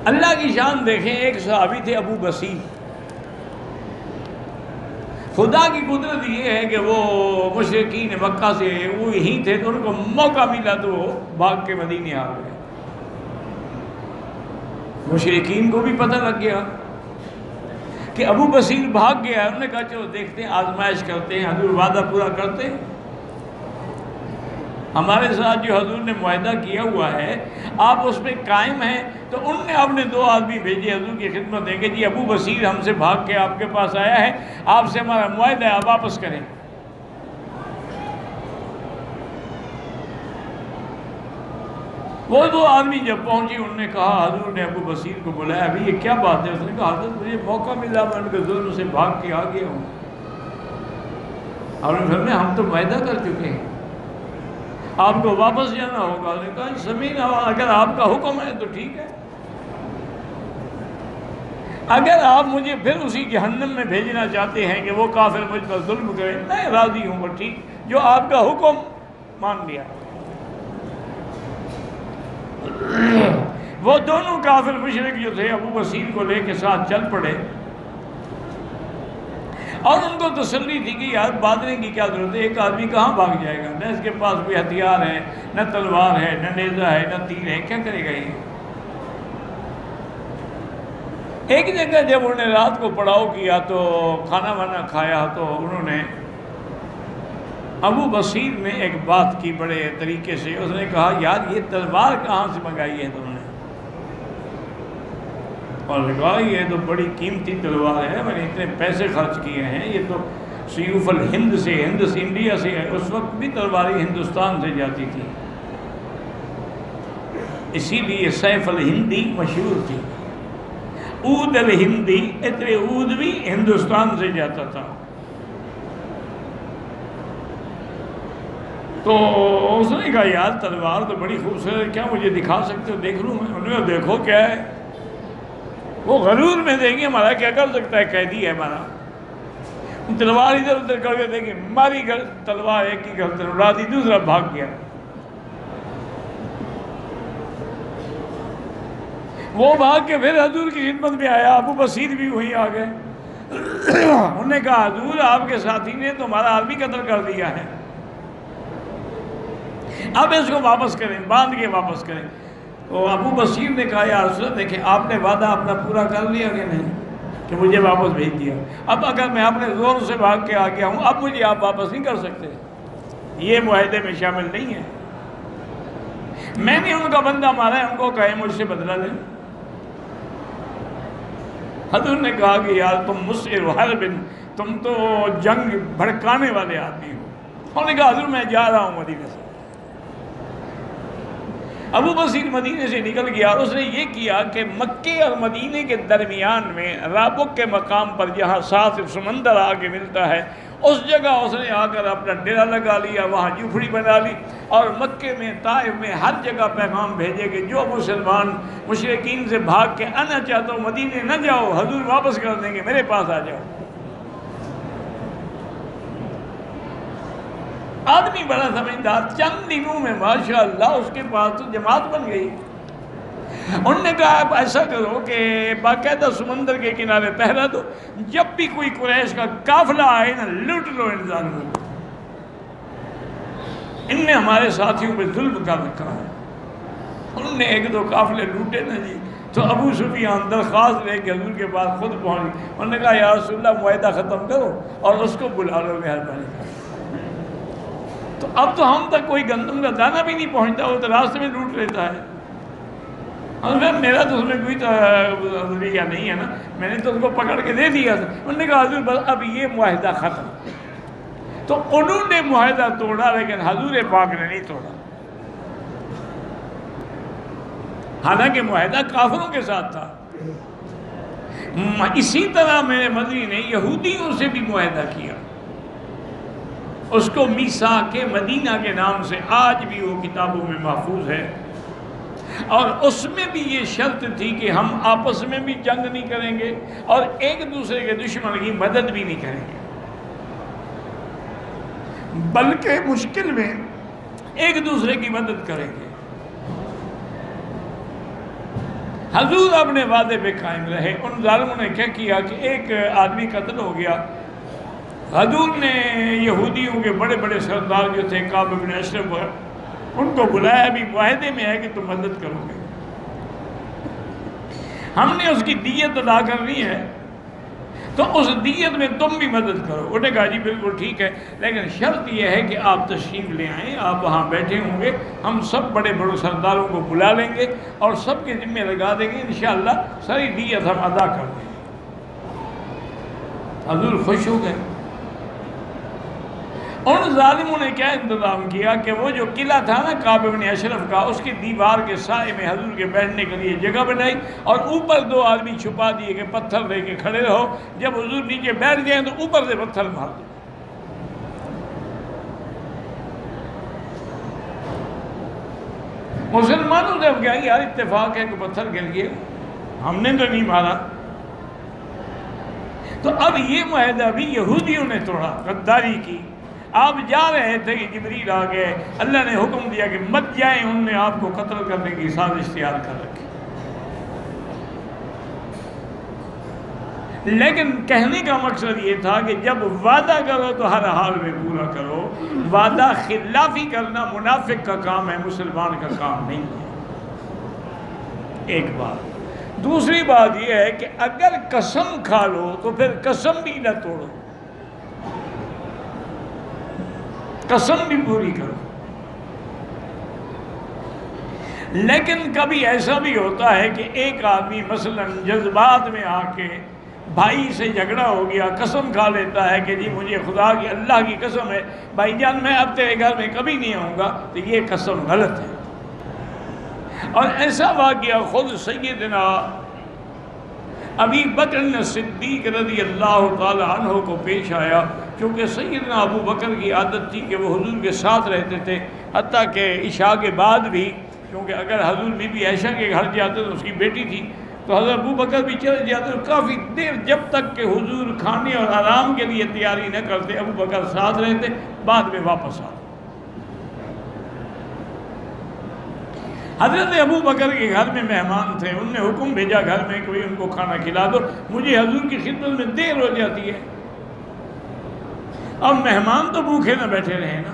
اللہ کی شان دیکھیں، ایک صحابی تھے ابو بصیر، خدا کی قدرت یہ ہے کہ وہ مشرکین مکہ سے وہ یہیں تھے، تو ان کو موقع ملا تو وہ بھاگ کے مدینے آ گئے۔ مشرکین کو بھی پتہ لگ گیا کہ ابو بصیر بھاگ گیا ہے، انہوں نے کہا چلو دیکھتے ہیں، آزمائش کرتے ہیں، حضور وعدہ پورا کرتے ہیں، ہمارے ساتھ جو حضور نے معاہدہ کیا ہوا ہے آپ اس پہ قائم ہیں۔ تو ان نے اپنے 2 آدمی بھیجے حضور کی خدمت میں کہ جی ابو بصیر ہم سے بھاگ کے آپ کے پاس آیا ہے، آپ سے ہمارا معاہدہ ہے، آپ واپس کریں۔ وہ 2 آدمی جب پہنچے، انہوں نے کہا، حضور نے ابو بصیر کو بلایا، ابھی یہ کیا بات ہے؟ اس نے کہا حضرت مجھے موقع ملا، میں ان کے ظلم سے بھاگ کے آ گیا ہوں۔ اور فرمایا ہم تو معاہدہ کر چکے ہیں، آپ کو واپس جانا ہوگا۔ انہوں نے کہا زمین اگر آپ کا حکم ہے تو ٹھیک ہے، اگر آپ مجھے پھر اسی جہنم میں بھیجنا چاہتے ہیں کہ وہ کافر مجھ پر ظلم کرے، میں راضی ہوں، وہ ٹھیک، جو آپ کا حکم مان لیا۔ وہ دونوں کافر مشرک جو تھے ابو بصیر کو لے کے ساتھ چل پڑے، اور ان کو تسلی تھی کہ یار بادلنے کی کیا ضرورت ہے، ایک آدمی کہاں بھاگ جائے گا، نہ اس کے پاس کوئی ہتھیار ہے، نہ تلوار ہے، نہ نیزہ ہے، نہ تیر ہے، کیا کرے گا یہ؟ ایک جگہ جب انہوں نے رات کو پڑاؤ کیا تو کھانا وانا کھایا، تو انہوں نے ابو بصیر نے ایک بات کی بڑے طریقے سے، اس نے کہا یار یہ تلوار کہاں سے منگائی ہے تم نے؟ اور نے کہا یہ تو بڑی قیمتی تلوار ہے، میں نے اتنے پیسے خرچ کیے ہیں، یہ تو سیوف الہند سے، ہند سے، انڈیا سے ہے، اس وقت بھی تلواریں ہندوستان سے جاتی تھی، اسی لیے سیف الہندی مشہور تھی۔ عود الہندی، اتنے عود بھی ہندوستان سے جاتا تھا۔ تو اس نے کہا یار تلوار تو بڑی خوبصورت ہے، کیا مجھے دکھا سکتے ہو، دیکھ لوں میں؟ انہوں نے کہا دیکھو کیا ہے، وہ غرور میں دیں گے، ہمارا کیا کر سکتا ہے، قیدی ہے ہمارا۔ تلوار ادھر ادھر کر کے دیکھیں، ماری تلوار ایک ہی گردن اڑا دی، دوسرا بھاگ گیا۔ وہ بھاگ کے پھر حضور کی خدمت میں آیا، ابو بصیر بھی وہیں آ گئے۔ انہوں نے کہا حضور آپ کے ساتھی نے تو ہمارا آدمی قتل کر دیا ہے، اب اس کو واپس کریں، باندھ کے واپس کریں۔ تو ابو بصیر نے کہا یا رسول اللہ دیکھیں آپ نے وعدہ اپنا پورا کر لیا کہ نہیں، کہ مجھے واپس بھیج دیا، اب اگر میں اپنے زور سے بھاگ کے آ گیا ہوں، اب مجھے آپ واپس نہیں کر سکتے، یہ معاہدے میں شامل نہیں ہے، میں نے ان کا بندہ مارا ہے، ان کو کہے مجھ سے بدلہ لیں۔ حضور نے کہا کہ یار تم مسعر حرب، تم تو جنگ بھڑکانے والے آدمی ہو۔ انہوں نے کہا حضور میں جا رہا ہوں مدینے سے۔ ابو بصیر مدینے سے نکل گیا، اور اس نے یہ کیا کہ مکے اور مدینے کے درمیان میں رابق کے مقام پر جہاں ساتھ سمندر آگے ملتا ہے، اس جگہ اس نے آ کر اپنا ڈیرا لگا لیا، وہاں جھوپڑی بنا لی، اور مکے میں، طائف میں ہر جگہ پیغام بھیجے کہ جو مسلمان مشرکین سے بھاگ کے آنا چاہتا ہو مدینے نہ جاؤ، حضور واپس کر دیں گے، میرے پاس آ جاؤ۔ آدمی بڑا سمجھدار، چند دنوں میں ماشاءاللہ اس کے پاس تو جماعت بن گئی۔ انہوں نے کہا آپ ایسا کرو کہ باقاعدہ سمندر کے کنارے پہرا دو، جب بھی کوئی قریش کا قافلہ آئے نا لوٹ لو ان ظالموں کو، ان نے ہمارے ساتھیوں پہ ظلم کر رکھا ہے۔ انہوں نے 1-2 قافلے لوٹے نا جی، تو ابو سفیان درخواست لے کے حضور کے پاس خود پہنچ، انہوں نے کہا یا رسول اللہ معاہدہ ختم کرو اور اس کو بلا لو، مہربانی کر۔ تو اب تو ہم تک کوئی گندم کا دانہ بھی نہیں پہنچتا، وہ تو راستے میں لوٹ لیتا ہے۔ اور میرا تو اس میں کوئی نظریہ نہیں ہے نا، میں نے تو اس کو پکڑ کے دے دیا تھا۔ انہوں نے کہا حضور بس اب یہ معاہدہ ختم۔ تو انہوں نے معاہدہ توڑا، لیکن حضور پاک نے نہیں توڑا، حالانکہ معاہدہ کافروں کے ساتھ تھا۔ اسی طرح میرے مدنی نے یہودیوں سے بھی معاہدہ کیا، اس کو میثاق مدینہ کے نام سے آج بھی وہ کتابوں میں محفوظ ہے، اور اس میں بھی یہ شرط تھی کہ ہم آپس میں بھی جنگ نہیں کریں گے اور ایک دوسرے کے دشمن کی مدد بھی نہیں کریں گے، بلکہ مشکل میں ایک دوسرے کی مدد کریں گے۔ حضور اپنے وعدے پہ قائم رہے. ان ظالموں نے کیا کیا کہ ایک آدمی قتل ہو گیا. حضور نے یہودیوں کے بڑے بڑے سردار جو تھے کعب بن اشرف ان کو بلایا. ابھی معاہدے میں ہے کہ تم مدد کرو گے, ہم نے اس کی دیت ادا کرنی ہے, تو اس دیت میں تم بھی مدد کرو. انہوں نے کہا جی بالکل ٹھیک ہے, لیکن شرط یہ ہے کہ آپ تشریف لے آئیں, آپ وہاں بیٹھے ہوں گے, ہم سب بڑے بڑے سرداروں کو بلا لیں گے اور سب کے ذمہ لگا دیں گے, انشاءاللہ ساری دیت ہم ادا کر دیں گے. حضور خوش ہو گئے. ان ظالموں نے کیا انتظام کیا کہ وہ جو قلعہ تھا نا کعب بن اشرف کا, اس کی دیوار کے سائے میں حضور کے بیٹھنے کے لیے جگہ بنائی اور اوپر 2 آدمی چھپا دیے کہ پتھر لے کے کھڑے رہو, جب حضور نیچے بیٹھ گئے تو اوپر سے پتھر مار دو. مسلمانوں سے اب کیا یار اتفاق ہے کہ پتھر گر گئے, ہم نے تو نہیں مارا. تو اب یہ معاہدہ بھی یہودیوں نے توڑا, غداری کی. آپ جا رہے تھے کہ جبریل آ گئے, اللہ نے حکم دیا کہ مت جائیں, انہوں نے آپ کو قتل کرنے کی سازش تیار کر رکھی. لیکن کہنے کا مقصد یہ تھا کہ جب وعدہ کرو تو ہر حال میں پورا کرو. وعدہ خلافی کرنا منافق کا کام ہے, مسلمان کا کام نہیں ہے. ایک بات. دوسری بات یہ ہے کہ اگر قسم کھا لو تو پھر قسم بھی نہ توڑو, قسم بھی پوری کرو. لیکن کبھی ایسا بھی ہوتا ہے کہ ایک آدمی مثلا جذبات میں آ کے بھائی سے جھگڑا ہو گیا, قسم کھا لیتا ہے کہ جی مجھے خدا کی اللہ کی قسم ہے بھائی جان میں اب تیرے گھر میں کبھی نہیں آؤں گا, تو یہ قسم غلط ہے. اور ایسا واقعہ خود سیدنا ابی بکر صدیق رضی اللہ تعالی عنہ کو پیش آیا. کیونکہ سیدنا ابو بکر کی عادت تھی کہ وہ حضور کے ساتھ رہتے تھے, حتیٰ کہ عشاء کے بعد بھی, کیونکہ اگر حضور بی بی عائشہ کے گھر جاتے تو اس کی بیٹی تھی, تو حضرت ابو بکر بھی چلے جاتے تو کافی دیر, جب تک کہ حضور کھانے اور آرام کے لیے تیاری نہ کرتے ابو بکر ساتھ رہتے, بعد میں واپس آتے. حضرت ابو بکر کے گھر میں مہمان تھے, انہوں نے حکم بھیجا گھر میں کوئی ان کو کھانا کھلا دو, مجھے حضور کی خدمت میں دیر ہو جاتی ہے. اب مہمان تو بھوکے نہ بیٹھے رہے نا,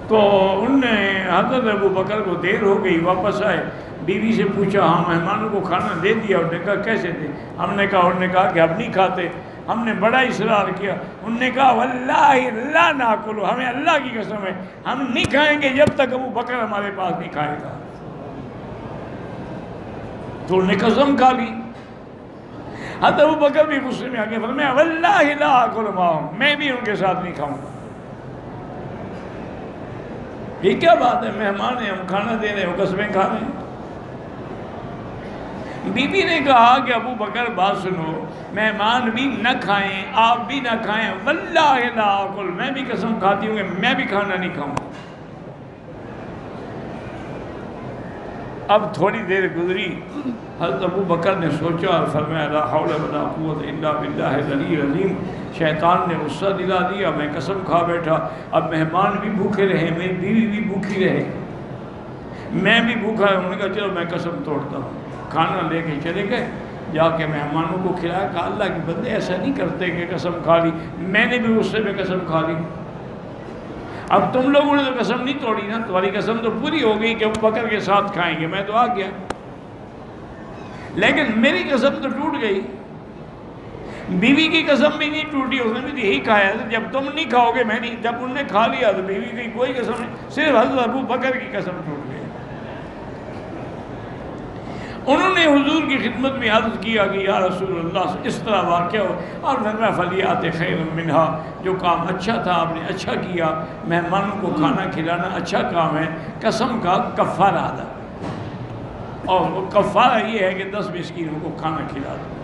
تو ان نے حضرت ابو بکر کو دیر ہو گئی, واپس آئے, بیوی سے پوچھا ہاں مہمانوں کو کھانا دے دیا؟ انہوں نے کہا کیسے دے؟ انہوں نے کہا کہ ہم نہیں کھاتے. ہم نے بڑا اصرار کیا, انہوں نے کہا واللہ لا ناکلو, ہمیں اللہ کی قسم ہے ہم نہیں کھائیں گے جب تک ابو بکر ہمارے پاس نہیں کھائے گا. تو انہوں نے قسم کھا لی. حضرت ابو بکر بھی غصے میں آ گئے, فرمایا واللہ لا آکل معہم, میں بھی ان کے ساتھ نہیں کھاؤں گا. یہ کیا بات ہے, مہمان ہیں, ہم کھانا دے رہے ہیں, وہ قسمیں کھا رہے ہیں. بی بی نے کہا کہ ابو بکر بات سنو, مہمان بھی نہ کھائیں, آپ بھی نہ کھائیں, واللہ لا آکل, میں بھی قسم کھاتی ہوں کہ میں بھی کھانا نہیں کھاؤں. اب تھوڑی دیر گزری, حضرت ابو بکر نے سوچا اور فرمایا لا حول ولا قوت الا باللہ العلی العظیم, شیطان نے غصہ دلا دیا, میں قسم کھا بیٹھا. اب مہمان بھی بھوکے رہے, میری بیوی بھی بھوکی رہے, میں بھی بھوکا. انہوں نے کہا چلو میں قسم توڑتا ہوں. کھانا لے کے چلے گئے, جا کے مہمانوں کو کھلایا. کہا اللہ کے بندے ایسا نہیں کرتے کہ قسم کھا لی, میں نے بھی غصے میں قسم کھا لی. اب تم لوگوں نے تو قسم نہیں توڑی نا, تمہاری قسم تو پوری ہو گئی کہ ابو بکر کے ساتھ کھائیں گے, میں تو آ گیا, لیکن میری قسم تو ٹوٹ گئی. بیوی کی قسم بھی نہیں ٹوٹی, اس نے بھی یہی کھایا, جب تم نہیں کھاؤ گے میں نہیں. جب انہوں نے کھا لیا تو بیوی کی کوئی قسم نہیں, صرف حضرت ابو بکر کی قسم ٹوٹ گئی. انہوں نے حضور کی خدمت میں عرض کیا کہ یا رسول اللہ اس طرح واقعہ ہو, اور فرمایا فلیات خیر منہا, جو کام اچھا تھا آپ نے اچھا کیا, مہمانوں کو کھانا کھلانا اچھا کام ہے, قسم کا کفارہ ادا, اور وہ کفارہ یہ ہے کہ 10 مسکینوں کو کھانا کھلا دو.